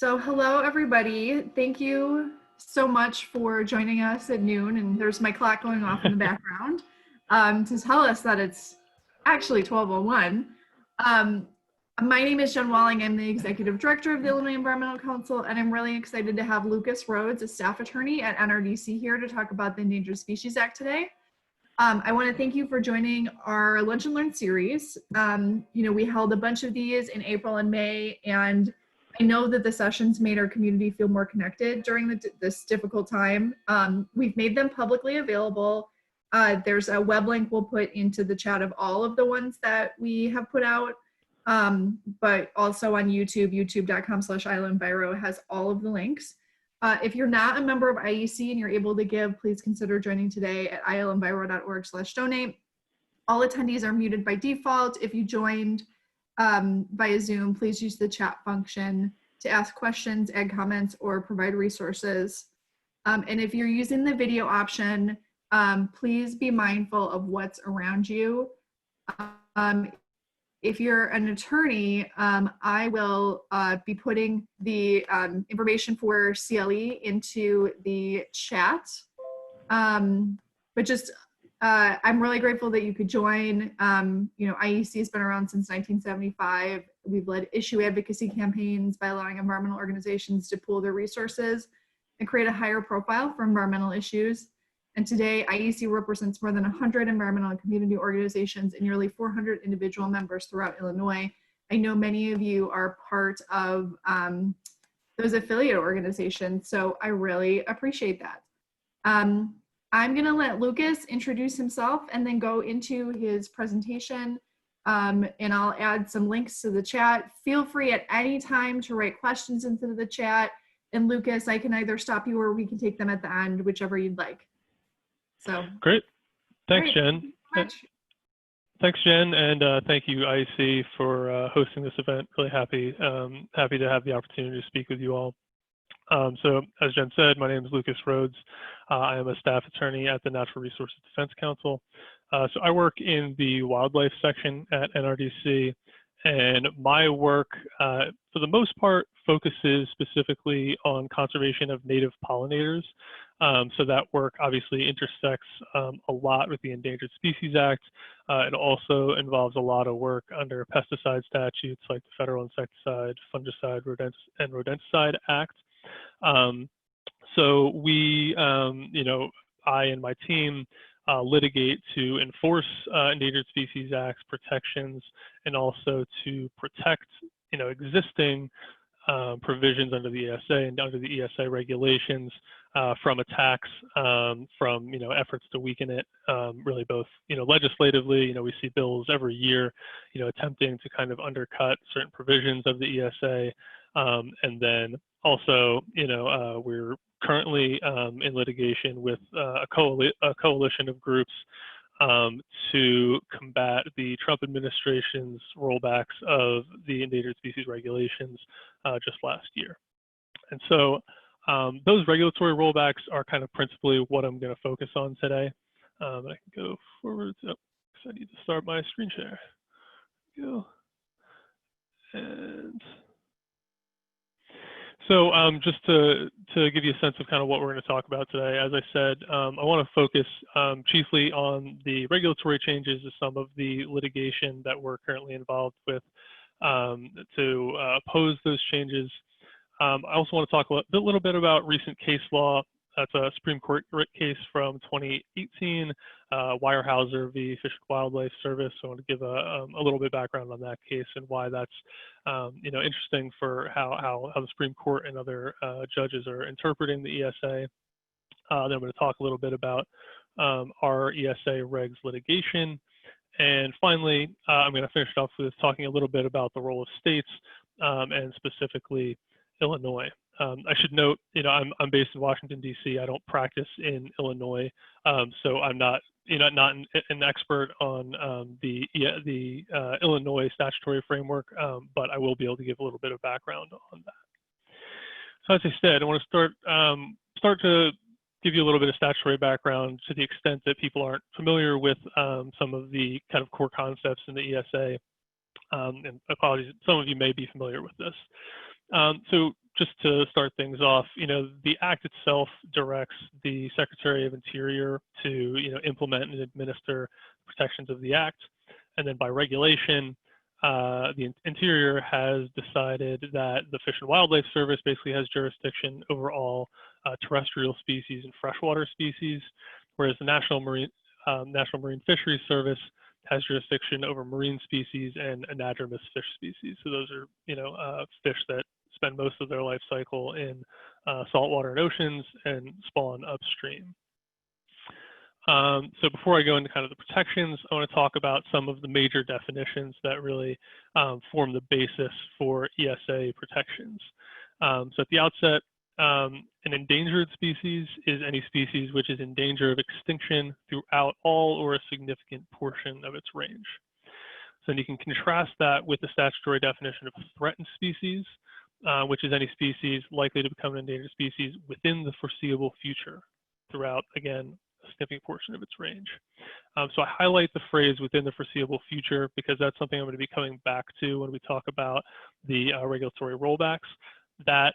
So hello, everybody. Thank you so much for joining us at noon. And there's my clock going off in the background to tell us that it's actually 12:01. My name is Jen Walling. I'm the Executive Director of the Illinois Environmental Council, and I'm really excited to have Lucas Rhodes, a staff attorney at NRDC, here to talk about the Endangered Species Act today. I want to thank you for joining our Lunch and Learn series. We held a bunch of these in April and May, and I know that the sessions made our community feel more connected during this difficult time. We've made them publicly available. There's a web link we'll put into the chat of all of the ones that we have put out, but also on YouTube, youtube.com/ilenviro has all of the links. If you're not a member of IEC and you're able to give, please consider joining today at ilenviro.org/donate. All attendees are muted by default. If you joined via Zoom, please use the chat function to ask questions, add comments, or provide resources. And if you're using the video option, please be mindful of what's around you. If you're an attorney, I will be putting the information for CLE into the chat. But just, I'm really grateful that you could join. IEC has been around since 1975. We've led issue advocacy campaigns by allowing environmental organizations to pool their resources and create a higher profile for environmental issues. And today, IEC represents more than 100 environmental and community organizations and nearly 400 individual members throughout Illinois. I know many of you are part of those affiliate organizations, so I really appreciate that. I'm going to let Lucas introduce himself and then go into his presentation, and I'll add some links to the chat. Feel free at any time to write questions into the chat, and Lucas, I can either stop you or we can take them at the end, whichever you'd like. So great. Thanks, Jen. Thanks, Jen, and thank you, IEC, for hosting this event. Really happy to have the opportunity to speak with you all. So, as Jen said, my name is Lucas Rhodes. I am a staff attorney at the Natural Resources Defense Council. So I work in the wildlife section at NRDC, and my work, for the most part, focuses specifically on conservation of native pollinators. So that work obviously intersects a lot with the Endangered Species Act. It also involves a lot of work under pesticide statutes like the Federal Insecticide, Fungicide, and Rodenticide Act. So we, I and my team litigate to enforce Endangered Species Act's protections and also to protect, existing provisions under the ESA and under the ESA regulations from attacks, from efforts to weaken it, really both legislatively. We see bills every year attempting to kind of undercut certain provisions of the ESA, and then also we're currently in litigation with a coalition of groups to combat the Trump administration's rollbacks of the endangered species regulations just last year. And so those regulatory rollbacks are kind of principally what I'm going to focus on today. I can go forward. Oh, I need to start my screen share. Go. And so just to give you a sense of kind of what we're going to talk about today, as I said, I want to focus chiefly on the regulatory changes to some of the litigation that we're currently involved with to oppose those changes. I also want to talk a little bit about recent case law. That's a Supreme Court case from 2018, Weyerhaeuser v. Fish and Wildlife Service. So I want to give a little bit of background on that case and why that's interesting for how the Supreme Court and other judges are interpreting the ESA. Then I'm going to talk a little bit about our ESA regs litigation. And finally, I'm going to finish off with talking a little bit about the role of states and specifically Illinois. I should note, I'm based in Washington, D.C. I don't practice in Illinois, so I'm not, not an expert on the Illinois statutory framework, but I will be able to give a little bit of background on that. So as I said, I want to start to give you a little bit of statutory background to the extent that people aren't familiar with some of the kind of core concepts in the ESA. And apologies, some of you may be familiar with this. So just to start things off, the Act itself directs the Secretary of Interior to, implement and administer protections of the Act. And then by regulation, the Interior has decided that the Fish and Wildlife Service basically has jurisdiction over all terrestrial species and freshwater species, whereas the National Marine Fisheries Service has jurisdiction over marine species and anadromous fish species. So those are, fish that spend most of their life cycle in saltwater and oceans and spawn upstream. So before I go into kind of the protections, I want to talk about some of the major definitions that really form the basis for ESA protections. So at the outset, an endangered species is any species which is in danger of extinction throughout all or a significant portion of its range. So then you can contrast that with the statutory definition of threatened species, which is any species likely to become an endangered species within the foreseeable future throughout, again, a significant portion of its range. So I highlight the phrase within the foreseeable future because that's something I'm going to be coming back to when we talk about the regulatory rollbacks. That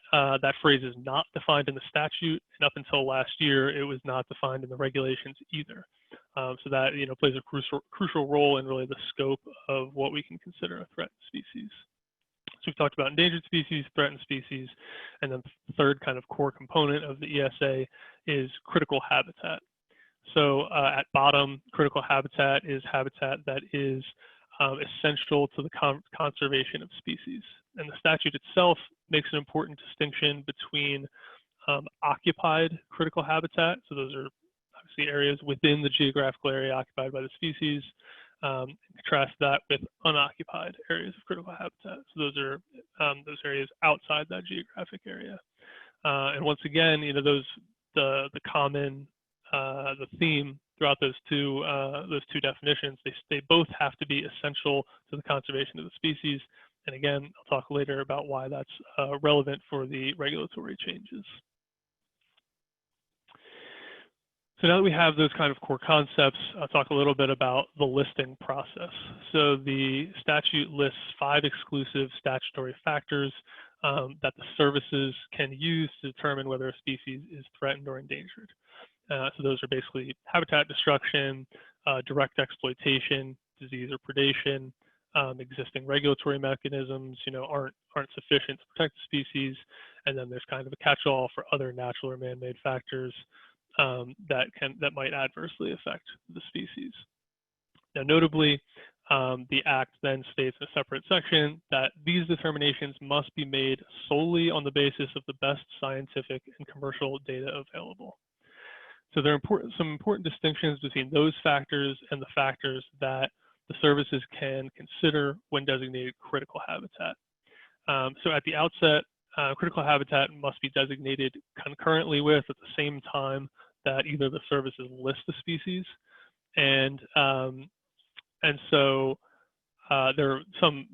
phrase is not defined in the statute, and up until last year, it was not defined in the regulations either. So that plays a crucial role in really the scope of what we can consider a threatened species. So we've talked about endangered species, threatened species, and then the third kind of core component of the ESA is critical habitat. So at bottom, critical habitat is habitat that is essential to the conservation of species. And the statute itself makes an important distinction between occupied critical habitat. So those are obviously areas within the geographical area occupied by the species. And contrast that with unoccupied areas of critical habitat. So those are those areas outside that geographic area. And once again, the common the theme throughout those two definitions, they both have to be essential to the conservation of the species. And again, I'll talk later about why that's relevant for the regulatory changes. So now that we have those kind of core concepts, I'll talk a little bit about the listing process. So the statute lists 5 exclusive statutory factors that the services can use to determine whether a species is threatened or endangered. So those are basically habitat destruction, direct exploitation, disease or predation, existing regulatory mechanisms, aren't sufficient to protect the species, and then there's kind of a catch-all for other natural or man-made factors that might adversely affect the species. Now, notably, the Act then states in a separate section that these determinations must be made solely on the basis of the best scientific and commercial data available. So there are some important distinctions between those factors and the factors that the services can consider when designating critical habitat. So at the outset, critical habitat must be designated concurrently with, at the same time, that either the services list the species, and so there are some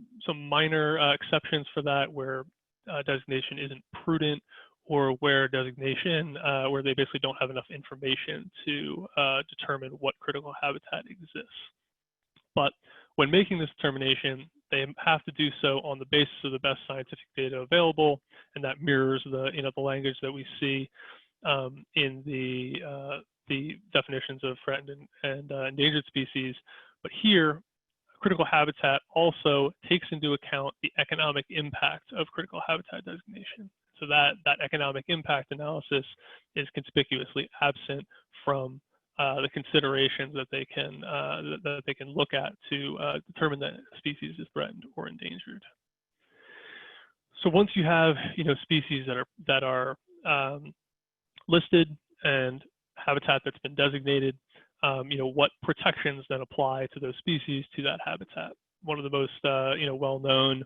minor exceptions for that where designation isn't prudent, or where designation where they basically don't have enough information to determine what critical habitat exists. But when making this determination, they have to do so on the basis of the best scientific data available, and that mirrors the the language that we see in the definitions of threatened and endangered species. But here, critical habitat also takes into account the economic impact of critical habitat designation. So that economic impact analysis is conspicuously absent from the considerations that they can look at to determine that a species is threatened or endangered. So once you have species that are listed and habitat that's been designated, what protections then apply to those species, to that habitat. One of the most well-known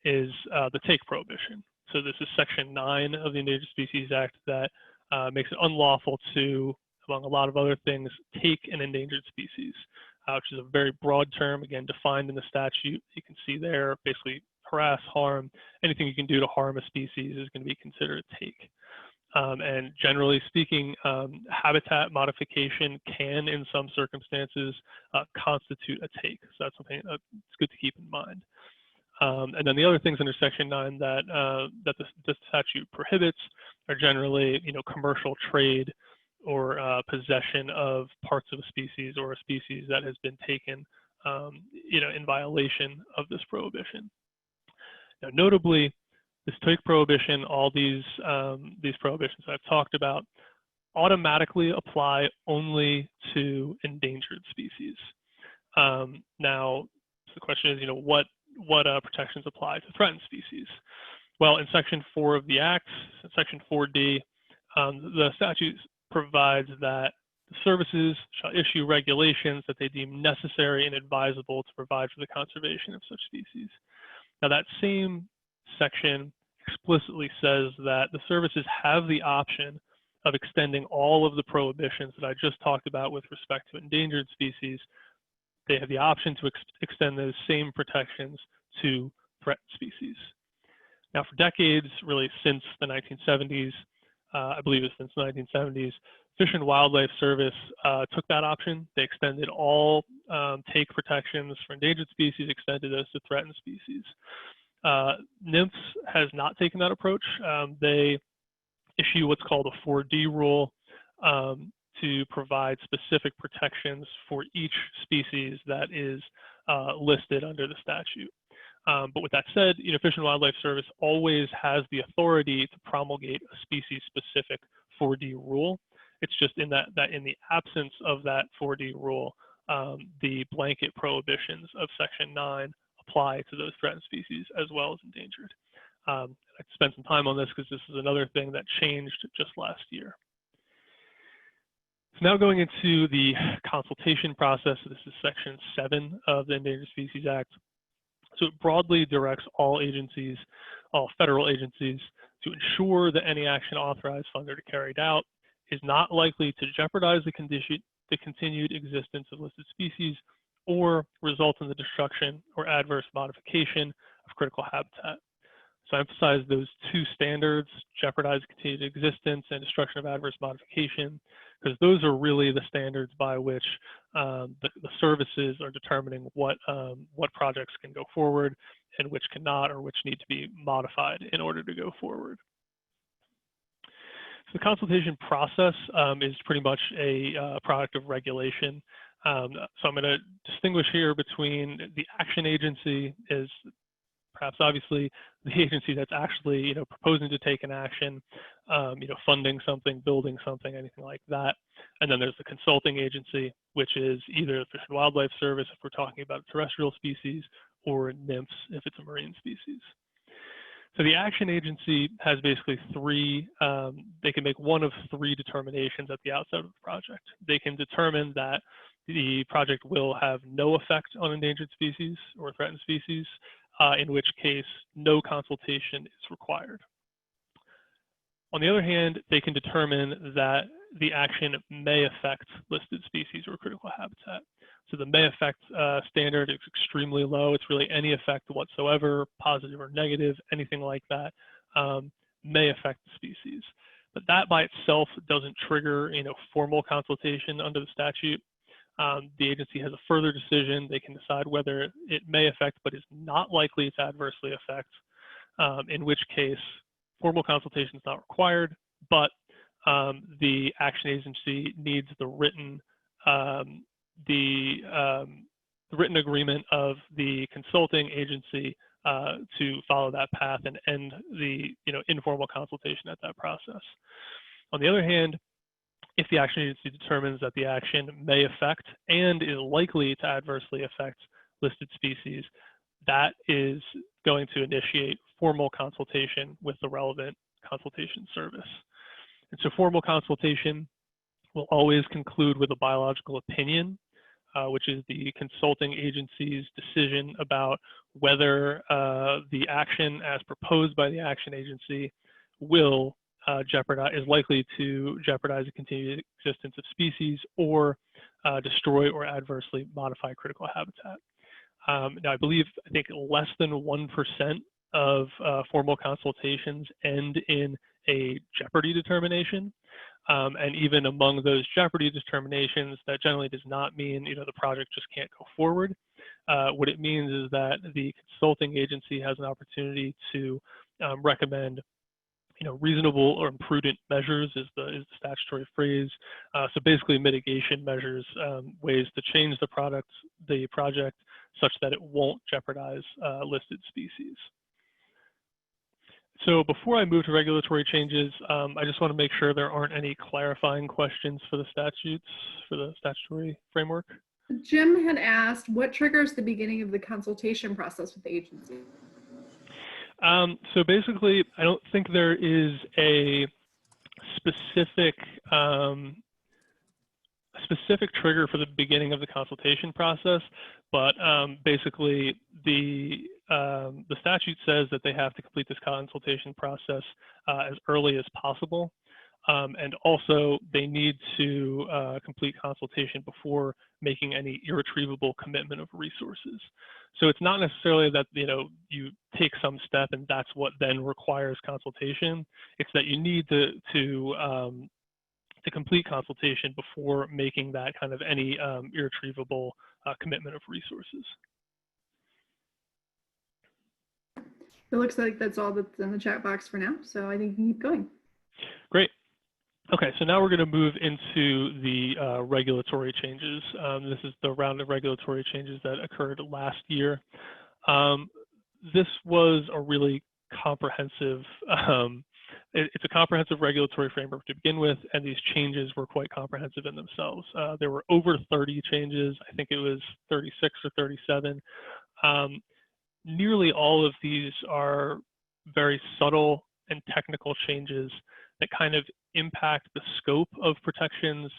is the take prohibition. So this is Section 9 of the Endangered Species Act that makes it unlawful to, among a lot of other things, take an endangered species, which is a very broad term, again, defined in the statute. You can see there, basically harass, harm, anything you can do to harm a species is going to be considered a take. And generally speaking, habitat modification can, in some circumstances, constitute a take. So that's something that's good to keep in mind. And then the other things under Section 9 that the statute prohibits are generally, commercial trade or possession of parts of a species or a species that has been taken, in violation of this prohibition. Now, notably, this take prohibition, all these prohibitions that I've talked about, automatically apply only to endangered species. Now, the question is, what protections apply to threatened species? Well, in Section 4 of the Act, Section 4D, the statute provides that the services shall issue regulations that they deem necessary and advisable to provide for the conservation of such species. Now, that same section explicitly says that the services have the option of extending all of the prohibitions that I just talked about with respect to endangered species. They have the option to extend those same protections to threatened species. Now, for decades, really since the 1970s, I believe it's since the 1970s, Fish and Wildlife Service took that option. They extended all take protections for endangered species, extended those to threatened species. NIMS has not taken that approach. They issue what's called a 4D rule to provide specific protections for each species that is listed under the statute. But with that said, Fish and Wildlife Service always has the authority to promulgate a species-specific 4D rule. It's just in that in the absence of that 4D rule, the blanket prohibitions of Section 9 apply to those threatened species as well as endangered. I spent some time on this because this is another thing that changed just last year. So now going into the consultation process, this is Section 7 of the Endangered Species Act. So it broadly directs all agencies, all federal agencies, to ensure that any action authorized, funded, or carried out is not likely to jeopardize the continued existence of listed species or result in the destruction or adverse modification of critical habitat. So I emphasize those two standards, jeopardize continued existence and destruction of adverse modification, because those are really the standards by which the services are determining what projects can go forward and which cannot, or which need to be modified in order to go forward. So the consultation process is pretty much a product of regulation. So I'm going to distinguish here between the action agency is perhaps obviously the agency that's actually proposing to take an action, funding something, building something, anything like that. And then there's the consulting agency, which is either the Fish and Wildlife Service if we're talking about terrestrial species, or NIMS if it's a marine species. So the action agency has basically three, they can make one of three determinations at the outset of the project. They can determine that the project will have no effect on endangered species or threatened species, in which case no consultation is required. On the other hand, they can determine that the action may affect listed species or critical habitat. So the may affect standard is extremely low. It's really any effect whatsoever, positive or negative, anything like that, may affect the species. But that by itself doesn't trigger formal consultation under the statute. The agency has a further decision. They can decide whether it may affect but is not likely to adversely affect, in which case formal consultation is not required, but the action agency needs the written agreement of the consulting agency to follow that path and end the informal consultation at that process. On the other hand, if the action agency determines that the action may affect and is likely to adversely affect listed species, that is going to initiate formal consultation with the relevant consultation service. And so formal consultation will always conclude with a biological opinion, which is the consulting agency's decision about whether the action as proposed by the action agency will is likely to jeopardize the continued existence of species or destroy or adversely modify critical habitat. Now, I think less than 1% of formal consultations end in a jeopardy determination. And even among those jeopardy determinations, that generally does not mean the project just can't go forward. what it means is that the consulting agency has an opportunity to recommend reasonable or prudent measures is the statutory phrase. So basically mitigation measures, ways to change the project such that it won't jeopardize listed species. So before I move to regulatory changes, I just want to make sure there aren't any clarifying questions for the statutes, for the statutory framework. Jim had asked, what triggers the beginning of the consultation process with the agency? So basically, I don't think there is a specific trigger for the beginning of the consultation process, but basically the statute says that they have to complete this consultation process as early as possible. And also they need to complete consultation before making any irretrievable commitment of resources. So it's not necessarily that you take some step and that's what then requires consultation. It's that you need to complete consultation before making that kind of any irretrievable commitment of resources. It looks like that's all that's in the chat box for now, so I think you can keep going. Great. Okay, so now we're going to move into the regulatory changes. This is the round of regulatory changes that occurred last year. This was a really comprehensive, it's a comprehensive regulatory framework to begin with, and these changes were quite comprehensive in themselves. There were over 30 changes. I think it was 36 or 37. Nearly all of these are very subtle and technical changes that kind of impact the scope of protections,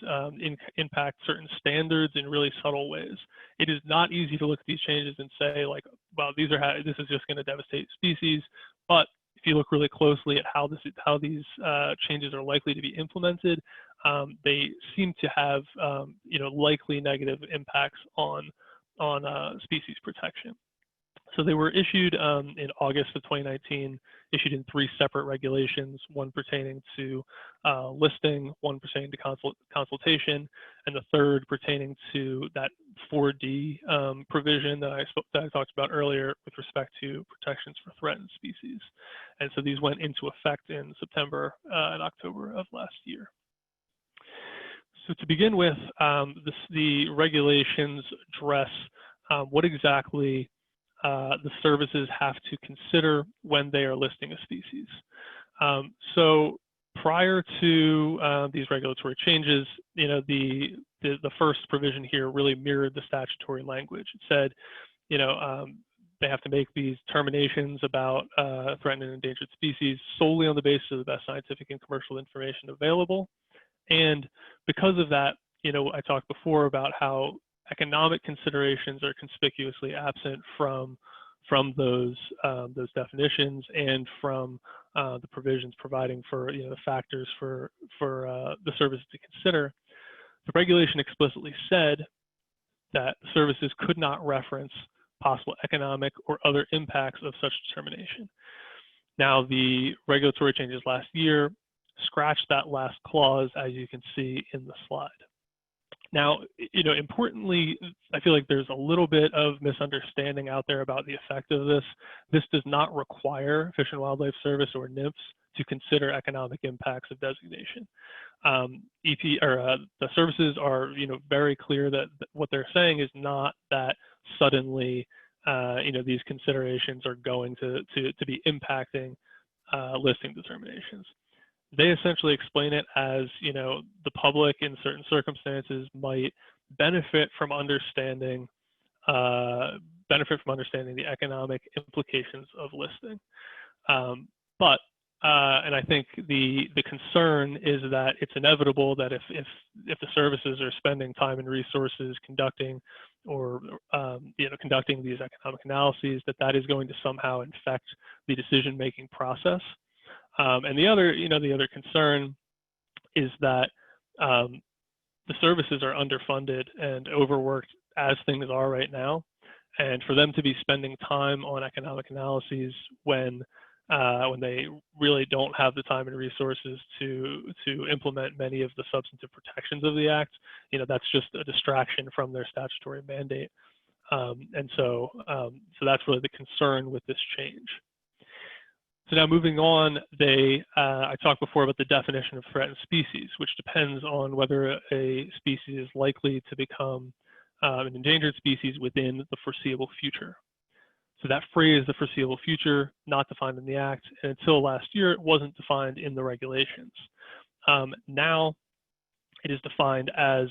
impact certain standards in really subtle ways. It is not easy to look at these changes and say, like, well, this is just going to devastate species. But if you look really closely at how these changes are likely to be implemented, they seem to have likely negative impacts on species protection. So they were issued in August of 2019, issued in 3 separate regulations, one pertaining to listing, one pertaining to consultation, and the third pertaining to that 4D provision that I talked about earlier with respect to protections for threatened species. And so these went into effect in September and October of last year. So to begin with, the regulations address what exactly the services have to consider when they are listing a species. So prior to these regulatory changes, the first provision here really mirrored the statutory language. It said, they have to make these determinations about threatened and endangered species solely on the basis of the best scientific and commercial information available. And because of that, I talked before about how economic considerations are conspicuously absent from those definitions and from the provisions providing for the factors for the services to consider. The regulation explicitly said that services could not reference possible economic or other impacts of such determination. Now, the regulatory changes last year scratched that last clause, as you can see in the slide. Now, importantly, I feel like there's a little bit of misunderstanding out there about the effect of this. This does not require Fish and Wildlife Service or NIMS to consider economic impacts of designation. The services are, very clear that what they're saying is not that suddenly, these considerations are going to be impacting listing determinations. They essentially explain it as, the public in certain circumstances might benefit from understanding the economic implications of listing. And I think the concern is that it's inevitable that if the services are spending time and resources conducting these economic analyses, that is going to somehow infect the decision-making process. And the other concern is that the services are underfunded and overworked as things are right now, and for them to be spending time on economic analyses when they really don't have the time and resources to implement many of the substantive protections of the Act, that's just a distraction from their statutory mandate. And so that's really the concern with this change. So now moving on, I talked before about the definition of threatened species, which depends on whether a species is likely to become an endangered species within the foreseeable future. So that phrase, the foreseeable future, not defined in the Act, and until last year, it wasn't defined in the regulations. Now it is defined as,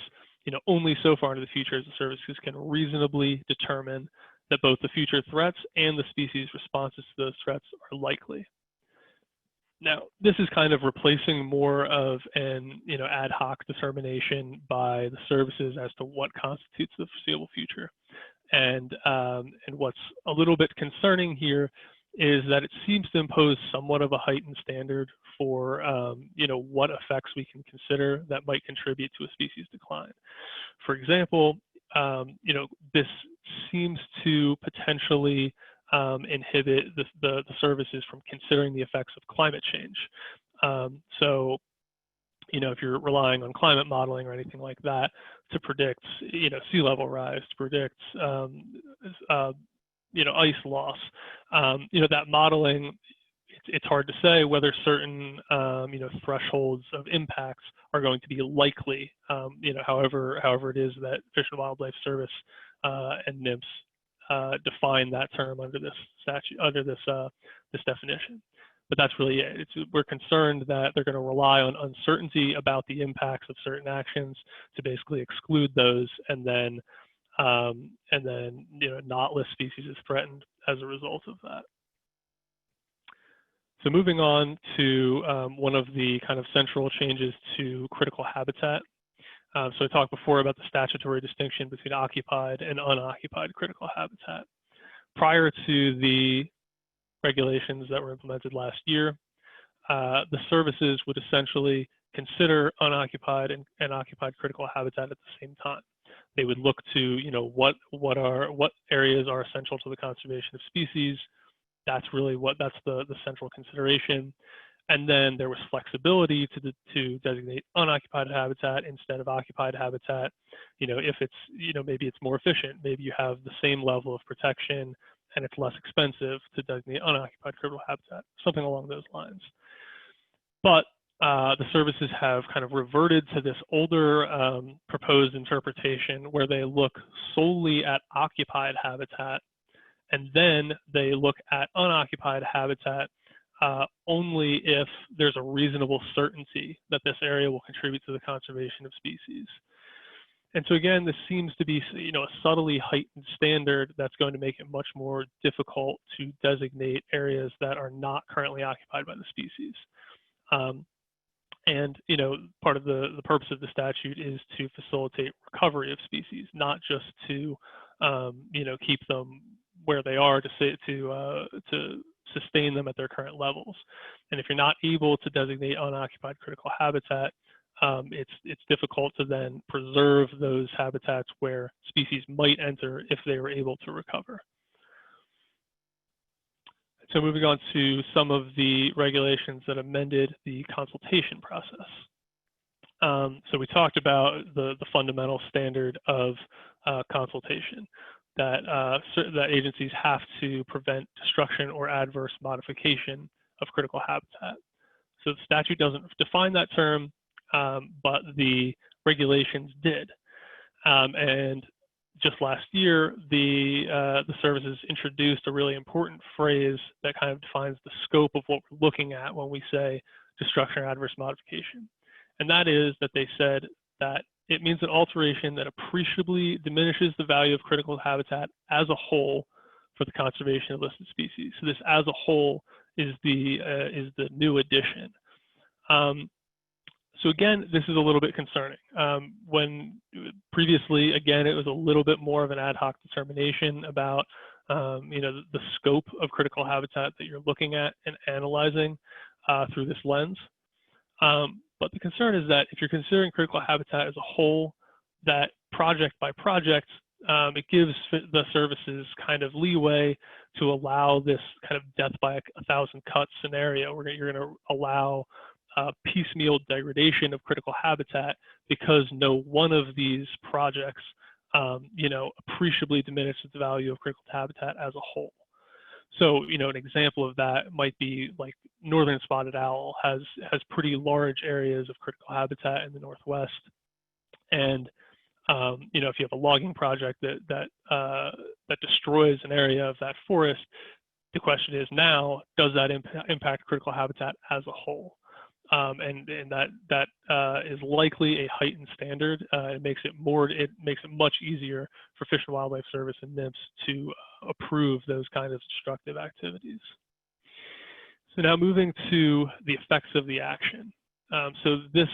only so far into the future as the services can reasonably determine that both the future threats and the species responses to those threats are likely. Now, this is kind of replacing more of an ad hoc determination by the services as to what constitutes the foreseeable future. And what's a little bit concerning here is that it seems to impose somewhat of a heightened standard for what effects we can consider that might contribute to a species decline. For example, this seems to potentially inhibit the services from considering the effects of climate change. So, if you're relying on climate modeling or anything like that to predict, sea level rise, to predict, ice loss, that modeling, it's hard to say whether certain, thresholds of impacts are going to be likely, however it is that Fish and Wildlife Service and NMFS define that term under this statute, under this definition. But that's really it. We're concerned that they're going to rely on uncertainty about the impacts of certain actions to basically exclude those, and then not list species as threatened as a result of that. So moving on to one of the kind of central changes to critical habitat. So I talked before about the statutory distinction between occupied and unoccupied critical habitat. Prior to the regulations that were implemented last year, the services would essentially consider unoccupied and occupied critical habitat at the same time. They would look to, what areas are essential to the conservation of species. That's the central consideration. And then there was flexibility to designate unoccupied habitat instead of occupied habitat. If it's, maybe it's more efficient, maybe you have the same level of protection and it's less expensive to designate unoccupied critical habitat, something along those lines. But the services have kind of reverted to this older proposed interpretation where they look solely at occupied habitat, and then they look at unoccupied habitat only if there's a reasonable certainty that this area will contribute to the conservation of species. And so again, this seems to be, a subtly heightened standard that's going to make it much more difficult to designate areas that are not currently occupied by the species. And part of the purpose of the statute is to facilitate recovery of species, not just to keep them where they are to sustain them at their current levels. And if you're not able to designate unoccupied critical habitat, it's difficult to then preserve those habitats where species might enter if they were able to recover. So moving on to some of the regulations that amended the consultation process. So we talked about the fundamental standard of consultation, that agencies have to prevent destruction or adverse modification of critical habitat. So the statute doesn't define that term, but the regulations did. And just last year, the services introduced a really important phrase that kind of defines the scope of what we're looking at when we say destruction or adverse modification. And that is that they said that it means an alteration that appreciably diminishes the value of critical habitat as a whole for the conservation of listed species. So this as a whole is the new addition. So again, this is a little bit concerning. When previously, again, it was a little bit more of an ad hoc determination about the scope of critical habitat that you're looking at and analyzing through this lens. But the concern is that if you're considering critical habitat as a whole, that project by project, it gives the services kind of leeway to allow this kind of death by a thousand cuts scenario where you're going to allow piecemeal degradation of critical habitat because no one of these projects appreciably diminish the value of critical habitat as a whole. So, an example of that might be like northern spotted owl has pretty large areas of critical habitat in the Northwest. And, if you have a logging project that destroys an area of that forest, the question is now, does that impact critical habitat as a whole? And that is likely a heightened standard. It makes it much easier for Fish and Wildlife Service and NIMS to approve those kinds of destructive activities. So now moving to the effects of the action. So this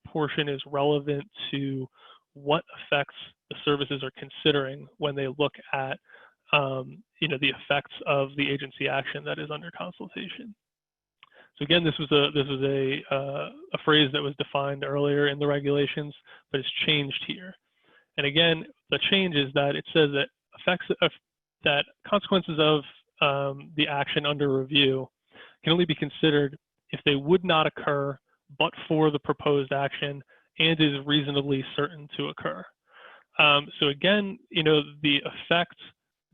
portion is relevant to what effects the services are considering when they look at the effects of the agency action that is under consultation. So again, this was a phrase that was defined earlier in the regulations, but it's changed here. And again, the change is that it says that consequences of the action under review can only be considered if they would not occur but for the proposed action and is reasonably certain to occur. So again, the effect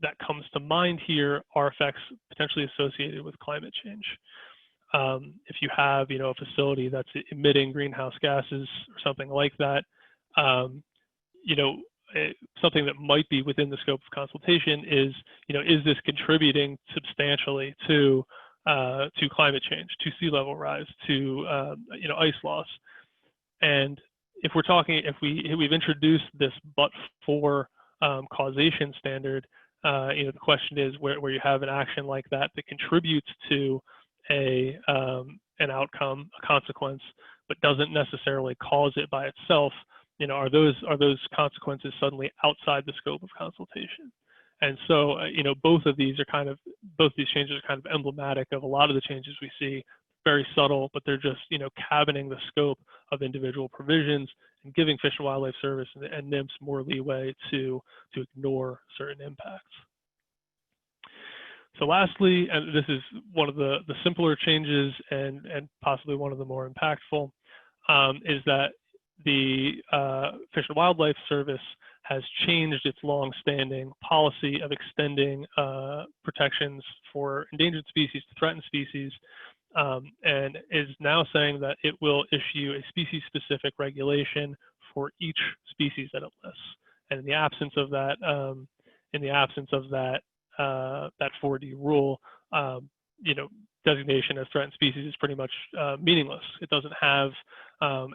that comes to mind here are effects potentially associated with climate change. If you have, a facility that's emitting greenhouse gases or something like that, something that might be within the scope of consultation is this contributing substantially to climate change, to sea level rise, to ice loss? And if we've introduced this but for causation standard, the question is where you have an action like that that contributes to an outcome, a consequence, but doesn't necessarily cause it by itself, are those consequences suddenly outside the scope of consultation? And so, both these changes are kind of emblematic of a lot of the changes we see, very subtle, but they're just, cabining the scope of individual provisions and giving Fish and Wildlife Service and NIMS more leeway to ignore certain impacts. So lastly, and this is one of the simpler changes and possibly one of the more impactful, is that the Fish and Wildlife Service has changed its long-standing policy of extending protections for endangered species to threatened species, and is now saying that it will issue a species-specific regulation for each species that it lists. And in the absence of that, that 4D rule, designation as threatened species is pretty much meaningless. It doesn't have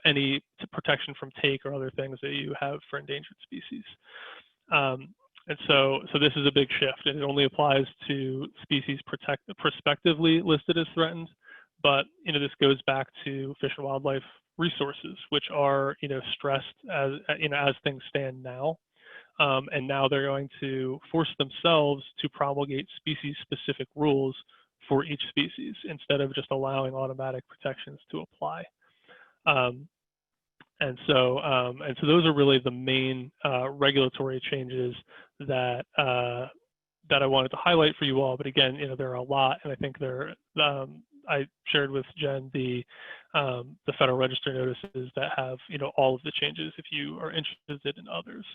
any protection from take or other things that you have for endangered species. And so this is a big shift, and it only applies to species prospectively listed as threatened. But this goes back to Fish and Wildlife resources, which are stressed as as things stand now. And now they're going to force themselves to promulgate species-specific rules for each species instead of just allowing automatic protections to apply. And so those are really the main regulatory changes that I wanted to highlight for you all. But again, there are a lot, and I think I shared with Jen the Federal Register notices that have all of the changes if you are interested in others.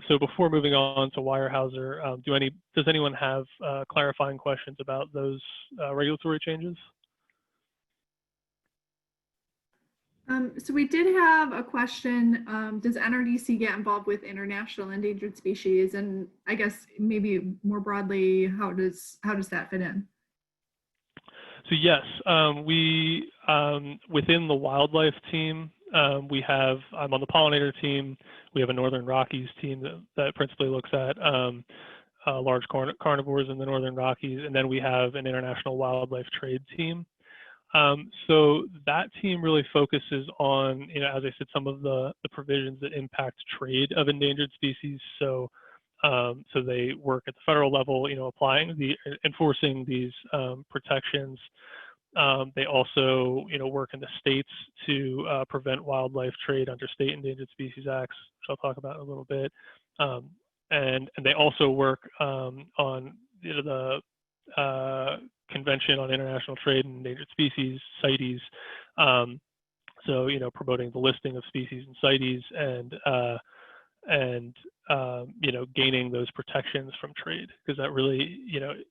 So before moving on to Weyerhaeuser, does anyone have clarifying questions about those regulatory changes? So we did have a question, does NRDC get involved with international endangered species? And I guess maybe more broadly, how does that fit in? So yes, we, within the wildlife team, I'm on the pollinator team. We have a Northern Rockies team that principally looks at large carnivores in the Northern Rockies. And then we have an international wildlife trade team. So that team really focuses on, as I said, some of the provisions that impact trade of endangered species. So they work at the federal level, enforcing these protections. They also, work in the states to prevent wildlife trade under state Endangered Species Acts, which I'll talk about in a little bit. And they also work on the Convention on International Trade in Endangered Species, CITES. So, promoting the listing of species and CITES, and gaining those protections from trade, because that really,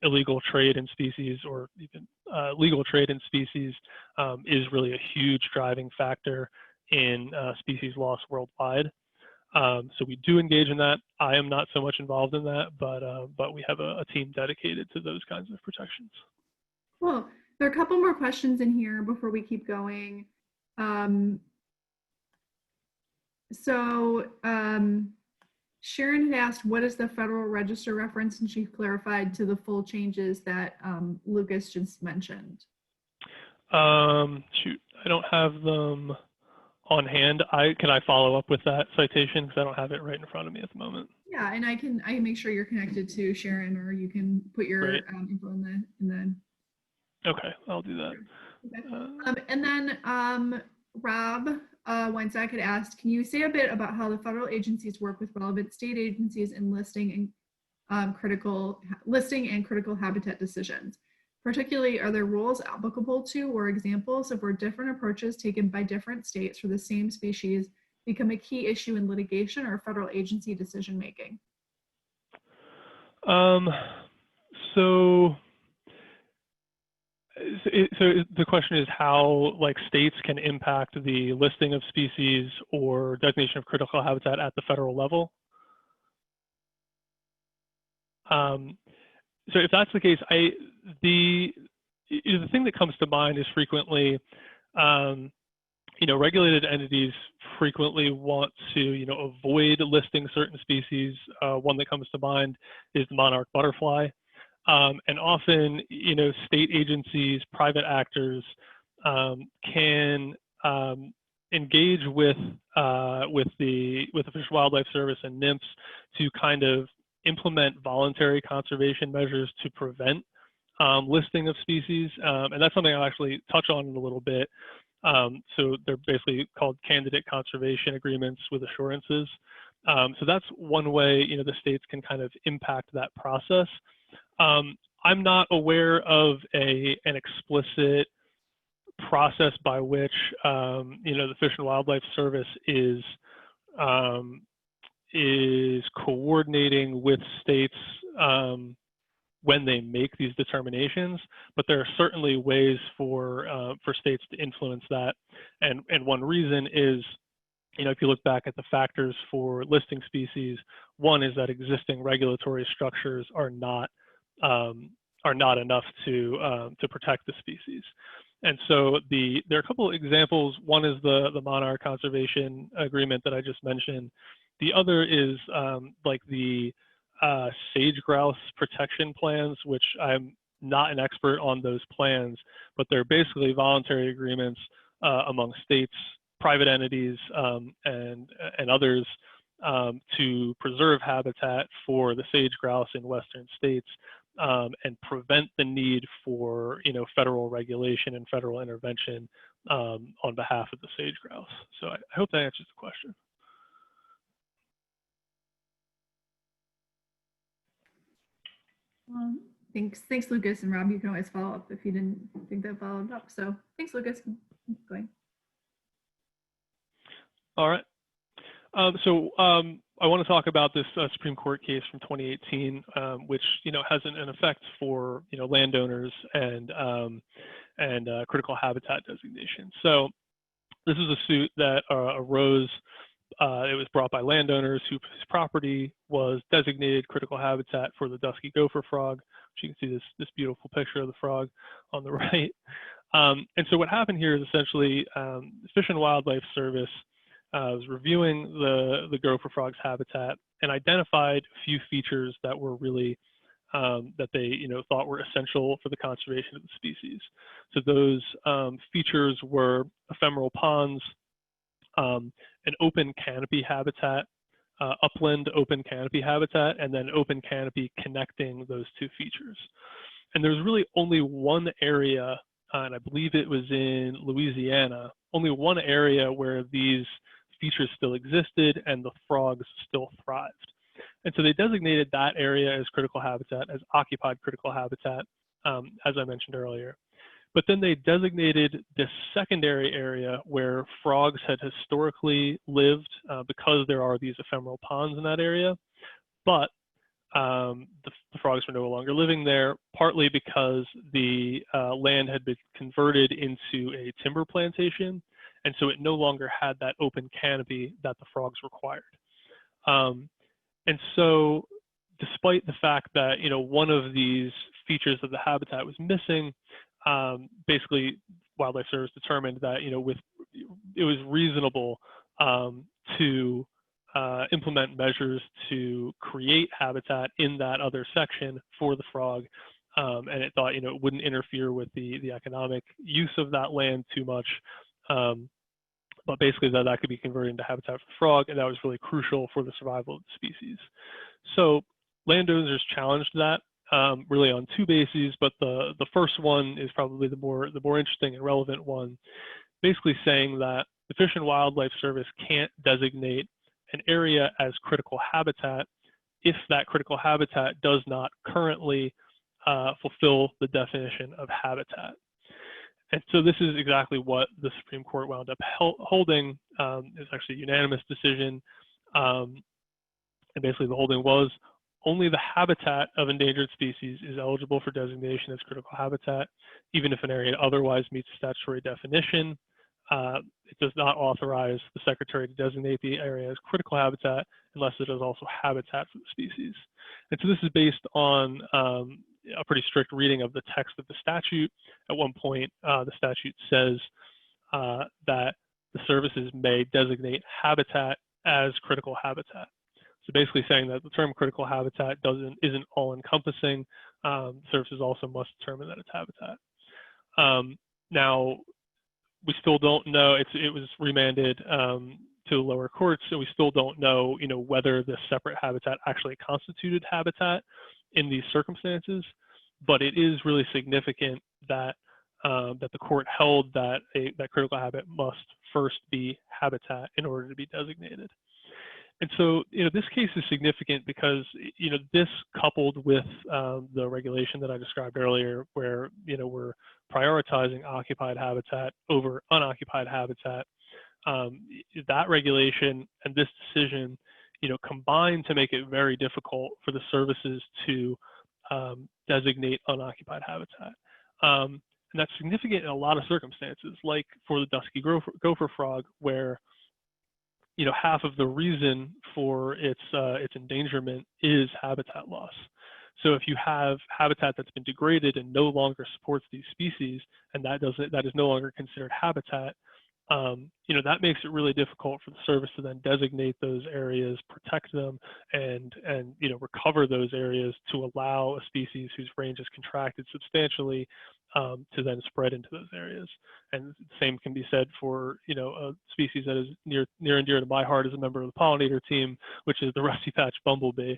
illegal trade in species, or even legal trade in species, is really a huge driving factor in species loss worldwide. So we do engage in that. I am not so much involved in that, but we have a team dedicated to those kinds of protections. Cool. There are a couple more questions in here before we keep going. Sharon had asked, what is the Federal Register reference? And she clarified to the full changes that Lucas just mentioned. Shoot, I don't have them on hand. Can I follow up with that citation, because I don't have it right in front of me at the moment? Yeah, and I can make sure you're connected to Sharon, or you can put your info in the. Okay, I'll do that. Okay. And then Rob Weinsack had asked, can you say a bit about how the federal agencies work with relevant state agencies in listing and critical habitat decisions? Particularly, are there rules applicable to or examples of where different approaches taken by different states for the same species become a key issue in litigation or federal agency decision making? So the question is how states can impact the listing of species or designation of critical habitat at the federal level. So if that's the case, the thing that comes to mind is frequently, regulated entities frequently want to, avoid listing certain species. One that comes to mind is the monarch butterfly. And often, state agencies, private actors can engage with the Fish and Wildlife Service and NIMS to kind of implement voluntary conservation measures to prevent listing of species. And that's something I'll actually touch on in a little bit. So they're basically called candidate conservation agreements with assurances. So that's one way, the states can kind of impact that process. I'm not aware of an explicit process by which the Fish and Wildlife Service is coordinating with states when they make these determinations, but there are certainly ways for states to influence that. And one reason is, if you look back at the factors for listing species, one is that existing regulatory structures are not enough to protect the species. And so there are a couple of examples. One is the monarch conservation agreement that I just mentioned. The other is the sage grouse protection plans, which I'm not an expert on those plans, but they're basically voluntary agreements among states, private entities, and others to preserve habitat for the sage grouse in western states and prevent the need for federal regulation and federal intervention on behalf of the sage grouse. So I hope that answers the question. Thanks, Lucas, and Rob. You can always follow up if you didn't think that followed up. So thanks, Lucas. Keep going. All right. I want to talk about this Supreme Court case from 2018, which has an effect for landowners and critical habitat designation. So this is a suit that arose. It was brought by landowners whose property was designated critical habitat for the dusky gopher frog. You can see this beautiful picture of the frog on the right. And so what happened here is essentially the Fish and Wildlife Service was reviewing the gopher frog's habitat and identified a few features that were really that they thought were essential for the conservation of the species. So those features were ephemeral ponds, an open canopy habitat, upland open canopy habitat, and then open canopy connecting those two features. And there's really only one area, and I believe it was in Louisiana, only one area where these features still existed and the frogs still thrived. And so they designated that area as critical habitat, as occupied critical habitat, as I mentioned earlier. But then they designated this secondary area where frogs had historically lived because there are these ephemeral ponds in that area. But the frogs were no longer living there, partly because the land had been converted into a timber plantation, and so it no longer had that open canopy that the frogs required. And so, despite the fact that one of these features of the habitat was missing, basically Wildlife Service determined that it was reasonable to implement measures to create habitat in that other section for the frog, and it thought it wouldn't interfere with the economic use of that land too much, but basically that could be converted into habitat for the frog, and that was really crucial for the survival of the species. So landowners challenged that really on two bases, but the first one is probably the more interesting and relevant one, basically saying that the Fish and Wildlife Service can't designate an area as critical habitat if that critical habitat does not currently fulfill the definition of habitat. And so this is exactly what the Supreme Court wound up holding. It's actually a unanimous decision. And basically the holding was only the habitat of endangered species is eligible for designation as critical habitat, even if an area otherwise meets the statutory definition. It does not authorize the Secretary to designate the area as critical habitat unless it is also habitat for the species. And so this is based on a pretty strict reading of the text of the statute. At one point, the statute says that the services may designate habitat as critical habitat. So basically saying that the term critical habitat isn't all-encompassing. Services also must determine that it's habitat. Now, we still don't know. It was remanded to the lower courts, so we still don't know, whether the separate habitat actually constituted habitat in these circumstances. But it is really significant that that the court held that that critical habitat must first be habitat in order to be designated. And so, this case is significant because, this coupled with the regulation that I described earlier, where, we're prioritizing occupied habitat over unoccupied habitat, that regulation and this decision, combine to make it very difficult for the services to designate unoccupied habitat. And that's significant in a lot of circumstances, like for the dusky gopher frog, where half of the reason for its endangerment is habitat loss. So if you have habitat that's been degraded and no longer supports these species, and that is no longer considered habitat, that makes it really difficult for the service to then designate those areas, protect them, and recover those areas to allow a species whose range is contracted substantially to then spread into those areas. And the same can be said for a species that is near and dear to my heart as a member of the pollinator team, which is the rusty patch bumblebee.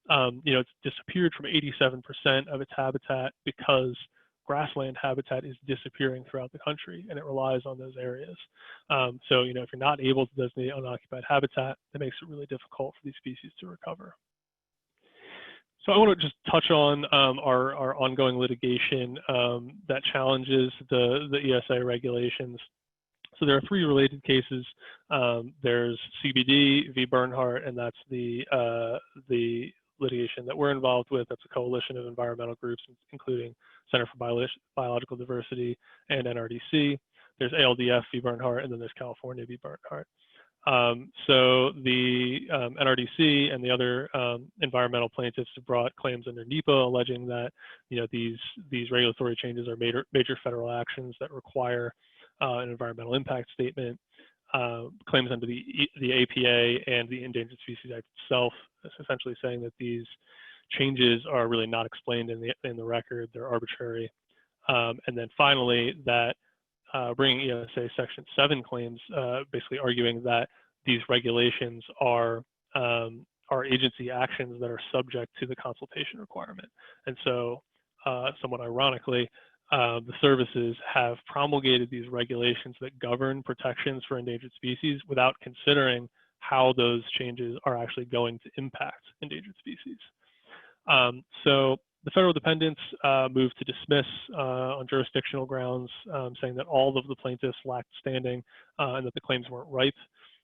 It's disappeared from 87% of its habitat because grassland habitat is disappearing throughout the country, and it relies on those areas. So, if you're not able to designate unoccupied habitat, it makes it really difficult for these species to recover. So I want to just touch on our ongoing litigation that challenges the ESA regulations. So there are three related cases. There's CBD v. Bernhardt, and that's the litigation that we're involved with. That's a coalition of environmental groups, including Center for Biological Diversity and NRDC. There's ALDF v. Bernhardt, and then there's California v. Bernhardt. So the NRDC and the other environmental plaintiffs have brought claims under NEPA, alleging that these regulatory changes are major federal actions that require an environmental impact statement. Claims under the APA and the Endangered Species Act itself, essentially saying that these changes are really not explained in the record; they're arbitrary. And then finally, that bringing ESA Section 7 claims, basically arguing that these regulations are agency actions that are subject to the consultation requirement. And so, somewhat ironically, the services have promulgated these regulations that govern protections for endangered species without considering how those changes are actually going to impact endangered species. So The federal defendants moved to dismiss on jurisdictional grounds, saying that all of the plaintiffs lacked standing and that the claims weren't ripe.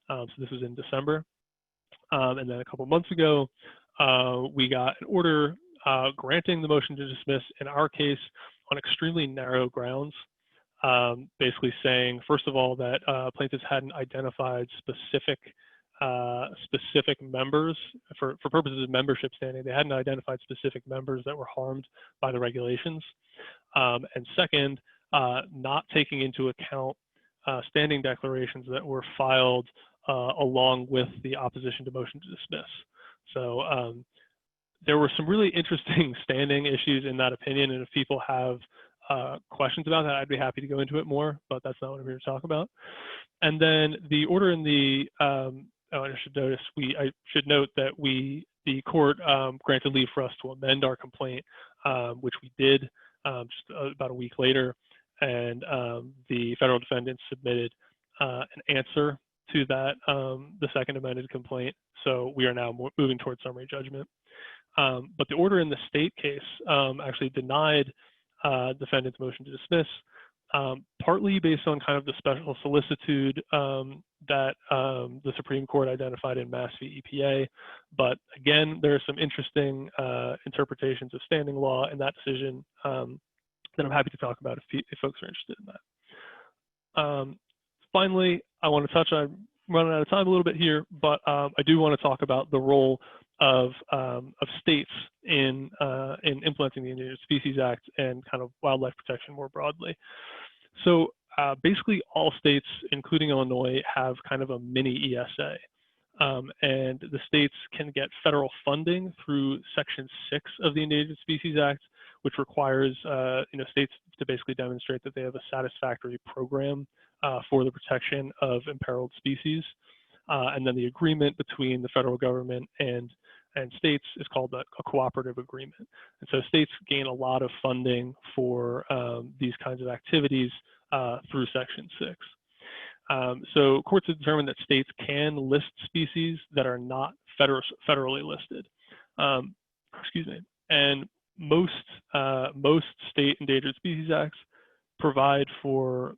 So this was in December. And then a couple months ago, we got an order granting the motion to dismiss in our case on extremely narrow grounds, basically saying, first of all, that plaintiffs hadn't identified specific members for purposes of membership standing. They hadn't identified specific members that were harmed by the regulations. And second, not taking into account standing declarations that were filed along with the opposition to motion to dismiss. So there were some really interesting standing issues in that opinion, and if people have questions about that, I'd be happy to go into it more, but that's not what I'm here to talk about. And then the order in the, I should note that the court granted leave for us to amend our complaint, which we did just about a week later, and the federal defendants submitted an answer to that, the second amended complaint. So we are now moving towards summary judgment. But the order in the state case actually denied defendant's motion to dismiss, partly based on kind of the special solicitude that the Supreme Court identified in Mass v. EPA. But again, there are some interesting interpretations of standing law in that decision that I'm happy to talk about if folks are interested in that. Finally, I want to touch on, I'm running out of time a little bit here, but I do want to talk about the role of states in implementing the Endangered Species Act and kind of wildlife protection more broadly. So basically all states, including Illinois, have kind of a mini ESA. And the states can get federal funding through Section 6 of the Endangered Species Act, which requires states to basically demonstrate that they have a satisfactory program for the protection of imperiled species. And then the agreement between the federal government and states is called a cooperative agreement. And so states gain a lot of funding for these kinds of activities through Section 6. So courts have determined that states can list species that are not federally listed. And most state endangered species acts provide for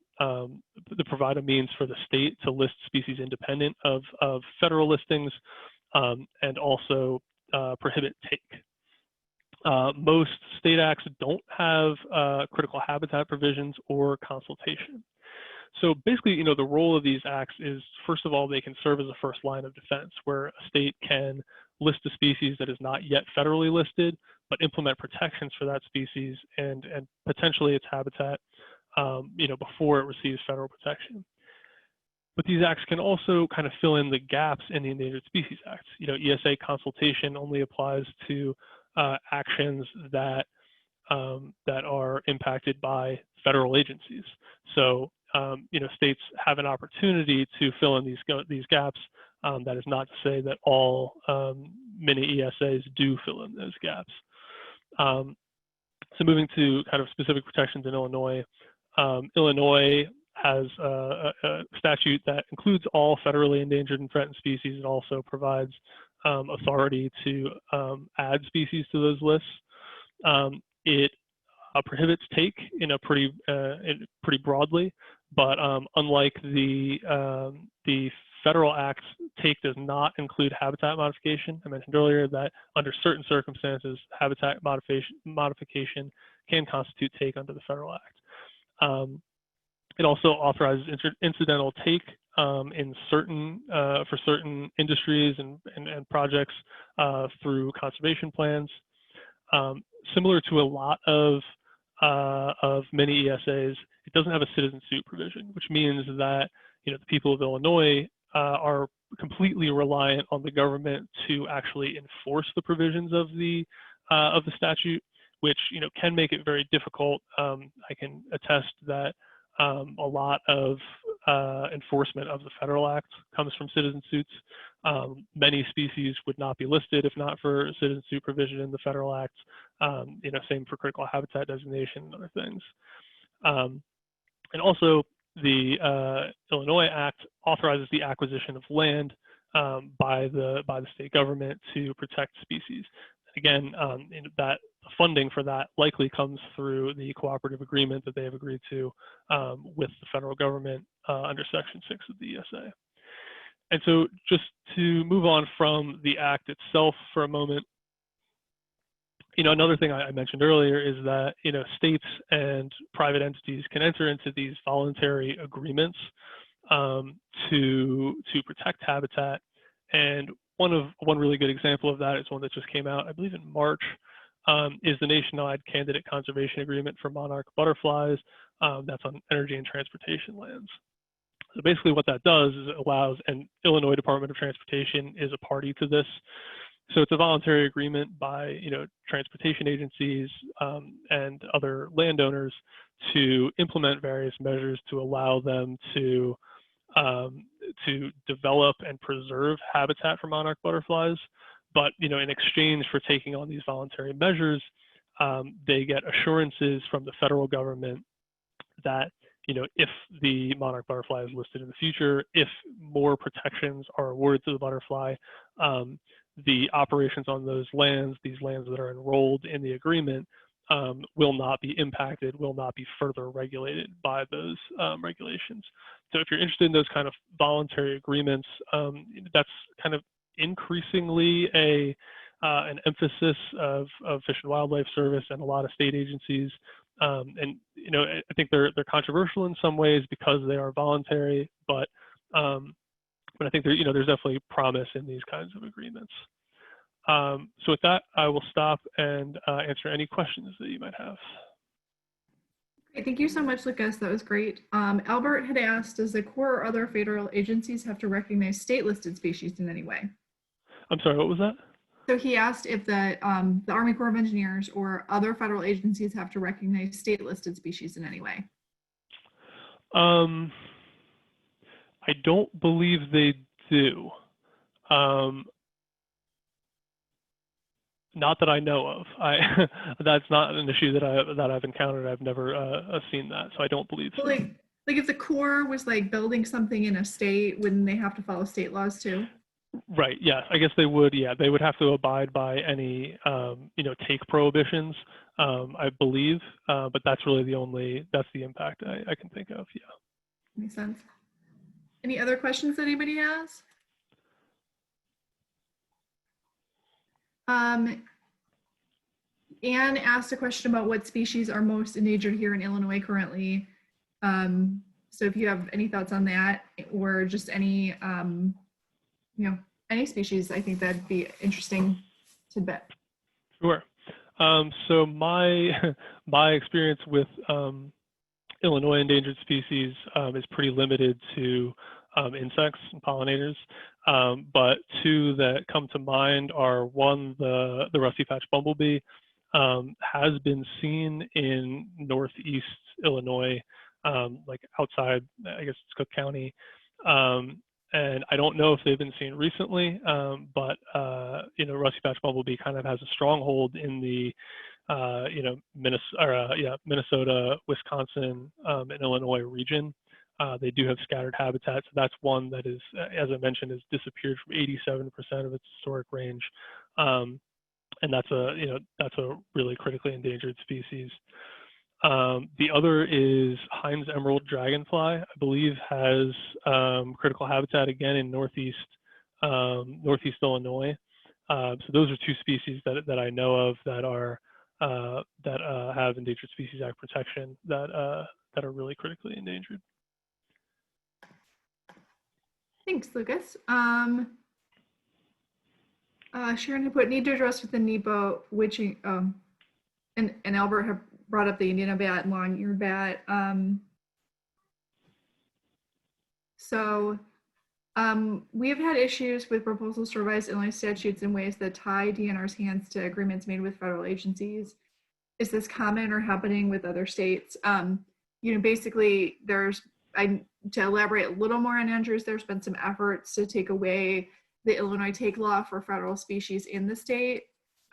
provide a means for the state to list species independent of federal listings, and also prohibit take. Most state acts don't have critical habitat provisions or consultation. So basically, the role of these acts is, first of all, they can serve as a first line of defense, where a state can list a species that is not yet federally listed, but implement protections for that species and potentially its habitat, before it receives federal protection. But these acts can also kind of fill in the gaps in the Endangered Species Act. ESA consultation only applies to actions that are impacted by federal agencies. So states have an opportunity to fill in these gaps. That is not to say that all mini ESAs do fill in those gaps. So moving to kind of specific protections in Illinois. Illinois has a statute that includes all federally endangered and threatened species. It also provides authority to add species to those lists. It prohibits take in a pretty broadly, but unlike the federal acts, take does not include habitat modification. I mentioned earlier that under certain circumstances, habitat modification can constitute take under the federal act. It also authorizes incidental take in for certain industries and projects through conservation plans. Similar to a lot of many ESAs, it doesn't have a citizen suit provision, which means that the people of Illinois are completely reliant on the government to actually enforce the provisions of the statute, which can make it very difficult. I can attest that a lot of enforcement of the federal act comes from citizen suits. Many species would not be listed if not for citizen suit provision in the federal act. Same for critical habitat designation and other things. And also, the Illinois Act authorizes the acquisition of land by the state government to protect species. again, that funding for that likely comes through the cooperative agreement that they have agreed to with the federal government under Section 6 of the ESA. And so just to move on from the act itself for a moment, another thing I mentioned earlier is that, states and private entities can enter into these voluntary agreements to protect habitat. And one really good example of that is one that just came out, I believe in March, is the nationwide candidate conservation agreement for monarch butterflies. That's on energy and transportation lands. So basically what that does is it allows, and Illinois Department of Transportation is a party to this. So it's a voluntary agreement by, transportation agencies and other landowners to implement various measures to allow them to develop and preserve habitat for monarch butterflies. But, in exchange for taking on these voluntary measures, they get assurances from the federal government that, if the monarch butterfly is listed in the future, if more protections are awarded to the butterfly, the operations on those lands, these lands that are enrolled in the agreement, will not be impacted, will not be further regulated by those regulations. So if you're interested in those kind of voluntary agreements, that's kind of increasingly an emphasis of Fish and Wildlife Service and a lot of state agencies. And I think they're controversial in some ways because they are voluntary, but I think there's definitely promise in these kinds of agreements. So with that, I will stop and answer any questions that you might have. Great. Thank you so much, Lucas. That was great. Albert had asked, does the Corps or other federal agencies have to recognize state-listed species in any way? I'm sorry, what was that? So he asked if the Army Corps of Engineers or other federal agencies have to recognize state-listed species in any way. I don't believe they do. Not that I know of. That's not an issue that I've encountered. I've never seen that, so I don't believe so. Like if the Corps was like building something in a state, wouldn't they have to follow state laws too? Right. Yes, I guess they would. Yeah, they would have to abide by any take prohibitions, I believe. But that's really that's the impact I can think of. Yeah. Makes sense. Any other questions that anybody has? Anne asked a question about what species are most endangered here in Illinois currently. So if you have any thoughts on that, or just any, any species, I think that'd be interesting tidbit. Sure. So my experience with Illinois endangered species is pretty limited to insects and pollinators. But two that come to mind are, one, the rusty-thatched bumblebee has been seen in northeast Illinois, like outside, I guess it's Cook County. And I don't know if they've been seen recently, but rusty-thatched bumblebee kind of has a stronghold in the Minnesota, Wisconsin, and Illinois region. They do have scattered habitat, so that's one that is, as I mentioned, has disappeared from 87% of its historic range, and that's a really critically endangered species. The other is Heinz emerald dragonfly. I believe has critical habitat again in northeast Illinois. So those are two species that I know of that have Endangered Species Act protection that are really critically endangered. Thanks, Lucas. Sharon had put need to address with the NEPA, which and Albert have brought up the Indiana bat and long-eared bat. We have had issues with proposals to revise Illinois statutes in ways that tie DNR's hands to agreements made with federal agencies. Is this common or happening with other states? Basically, to elaborate a little more on Andrews, there's been some efforts to take away the Illinois take law for federal species in the state.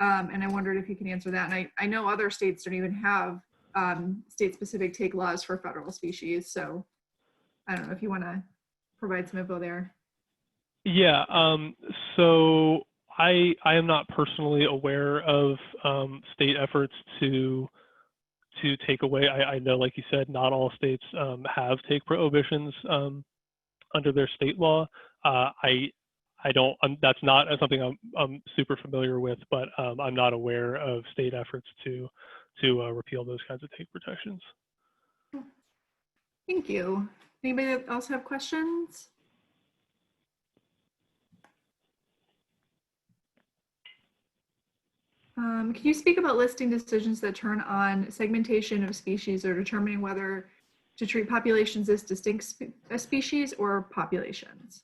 And I wondered if you can answer that. And I know other states don't even have state-specific take laws for federal species. So I don't know if you want to provide some info there. Yeah. So I am not personally aware of state efforts to take away. I know, like you said, not all states have take prohibitions under their state law. I don't. That's not something I'm super familiar with, but I'm not aware of state efforts to repeal those kinds of take protections. Thank you. Anybody else have questions? Can you speak about listing decisions that turn on segmentation of species or determining whether to treat populations as distinct species or populations?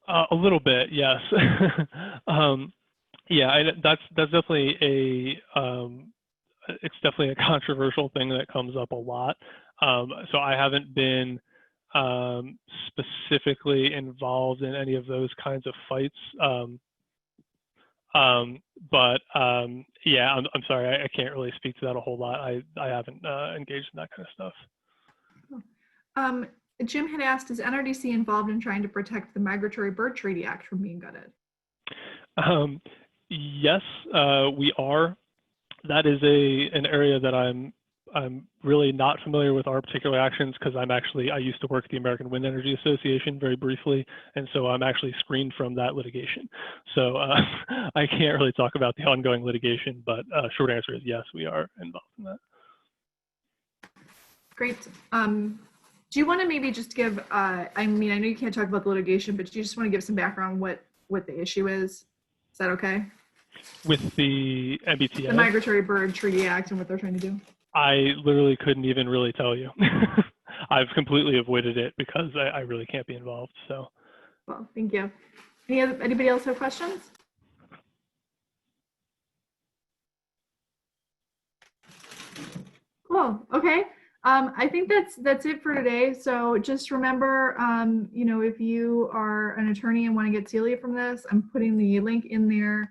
A little bit, yes. Yeah, that's definitely it's definitely a controversial thing that comes up a lot. So I haven't been specifically involved in any of those kinds of fights. Yeah, I'm sorry, I can't really speak to that a whole lot. I haven't engaged in that kind of stuff. Jim had asked, is NRDC involved in trying to protect the Migratory Bird Treaty Act from being gutted? Yes, we are. That is an area that I'm really not familiar with our particular actions, because I used to work at the American Wind Energy Association very briefly, and so I'm actually screened from that litigation. So I can't really talk about the ongoing litigation, but short answer is yes, we are involved in that. Great. Do you want to maybe just give, I mean, I know you can't talk about the litigation, but do you just want to give some background what the issue is? Is that okay? With the MBTA? The Migratory Bird Treaty Act and what they're trying to do? I literally couldn't even really tell you. I've completely avoided it because I really can't be involved, so. Well, thank you. Anybody else have questions? Cool, okay. I think that's it for today. So just remember, you know, if you are an attorney and want to get Celia from this, I'm putting the link in there.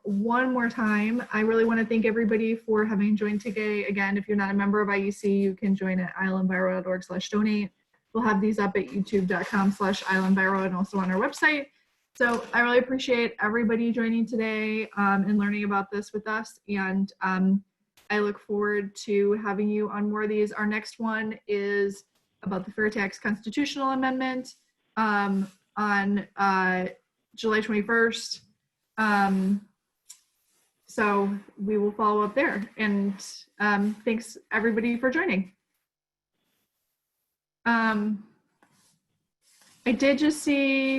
One more time, I really want to thank everybody for having joined today. Again, if you're not a member of IUC, you can join at islandbiro.org/donate. We'll have these up at youtube.com/islandbiro and also on our website. So I really appreciate everybody joining today and learning about this with us. And I look forward to having you on more of these. Our next one is about the Fair Tax Constitutional Amendment on July 21st. So we will follow up there. And thanks everybody for joining. I did just see